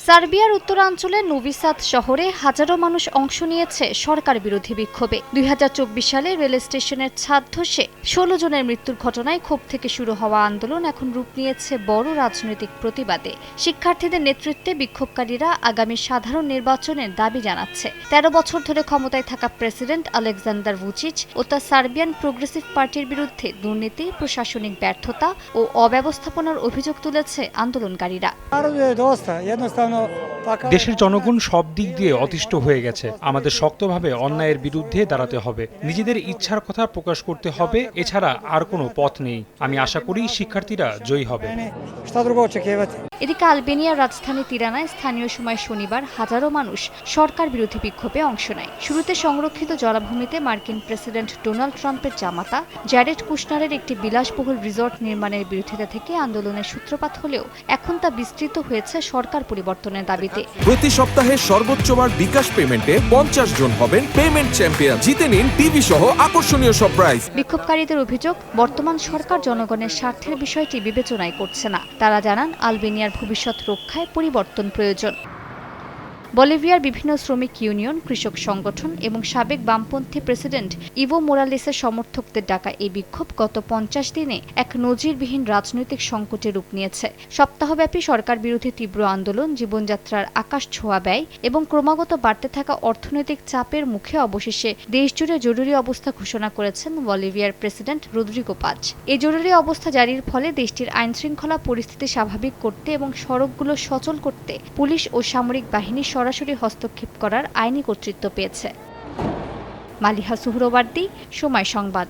সার্বিয়ার উত্তরাঞ্চলের নোভি সাদ শহরে হাজারো মানুষ অংশ নিয়েছে সরকার বিরোধী বিক্ষোভে। ২০২৪ সালে রেল স্টেশনের ছাদ ধসে ১৬ জনের মৃত্যুর ঘটনায় ক্ষোভ থেকে শুরু হওয়া আন্দোলন এখন রূপ নিয়েছে বড় রাজনৈতিক প্রতিবাদে। শিক্ষার্থীদের নেতৃত্বে বিক্ষোভকারীরা আগামী সাধারণ নির্বাচনের দাবি জানাচ্ছে। ১৩ বছর ধরে ক্ষমতায় থাকা প্রেসিডেন্ট আলেকজান্ডার ভুচিচ ও তার সার্বিয়ান প্রোগ্রেসিভ পার্টির বিরুদ্ধে দুর্নীতি, প্রশাসনিক ব্যর্থতা ও অব্যবস্থাপনার অভিযোগ তুলেছে আন্দোলনকারীরা। দেশের জনগণ সব দিক দিয়ে অতিষ্ঠ হয়ে গেছে। আমাদের শক্তভাবে অন্যায়ের বিরুদ্ধে দাঁড়াতে হবে, নিজেদের ইচ্ছার কথা প্রকাশ করতে হবে, এছাড়া আর কোনো পথ নেই। আমি আশা করি শিক্ষার্থীরা জয়ী হবে। এদিকে আলবেনিয়ার রাজধানী তিরানায় স্থানীয় সময় শনিবার হাজারো মানুষ সরকার বিরোধী বিক্ষোভে অংশ নেয়। শুরুতে সংরক্ষিত জলাভূমিতে মার্কিন প্রেসিডেন্ট ডোনাল্ড ট্রাম্পের জামাতা জ্যারেড কুশনারের একটি বিলাসবহুল রিসর্ট নির্মাণের বিরোধিতা থেকে আন্দোলনের সূত্রপাত হলেও এখন তা বিস্তৃত হয়েছে সরকার পরিবর্তনের দাবিতে। প্রতি সপ্তাহে সর্বোচ্চবার বিকাশ পেমেন্টে 50 জন হবেন পেমেন্ট চ্যাম্পিয়ন। জিতে নিন টিভি সহ আকর্ষণীয় সব প্রাইজ। বিক্ষোভকারীদের অভিযোগ, বর্তমান সরকার জনগণের স্বার্থের বিষয়টি বিবেচনাই করছে না। তারা জানান আলবেনিয়ার ভবিষ্যৎ রক্ষায় পরিবর্তন প্রয়োজন। বলিভিয়ার বিভিন্ন শ্রমিক ইউনিয়ন, কৃষক সংগঠন এবং সাবেক বামপন্থী প্রেসিডেন্ট ইভো মোরালেসের সমর্থকদের ডাকা এই বিক্ষোভ গত ৫০ দিনে এক নজিরবিহীন রাজনৈতিক সংকটে রূপ নিয়েছে। সপ্তাহব্যাপী সরকার বিরোধী তীব্র আন্দোলন, জীবনযাত্রার আকাশ ছোঁয়া ব্যয় এবং ক্রমাগত বাড়তে থাকা অর্থনৈতিক চাপের মুখে অবশেষে দেশজুড়ে জরুরি অবস্থা ঘোষণা করেছেন বলিভিয়ার প্রেসিডেন্ট রদ্রিগো পাজ। এই জরুরি অবস্থা জারির ফলে দেশটির আইনশৃঙ্খলা পরিস্থিতি স্বাভাবিক করতে এবং সড়কগুলো সচল করতে পুলিশ ও সামরিক বাহিনী সরাসরি হস্তক্ষেপ করার আইনি কর্তৃত্ব পেয়েছে। মালিহা সুহরওয়ার্দী, সময় সংবাদ।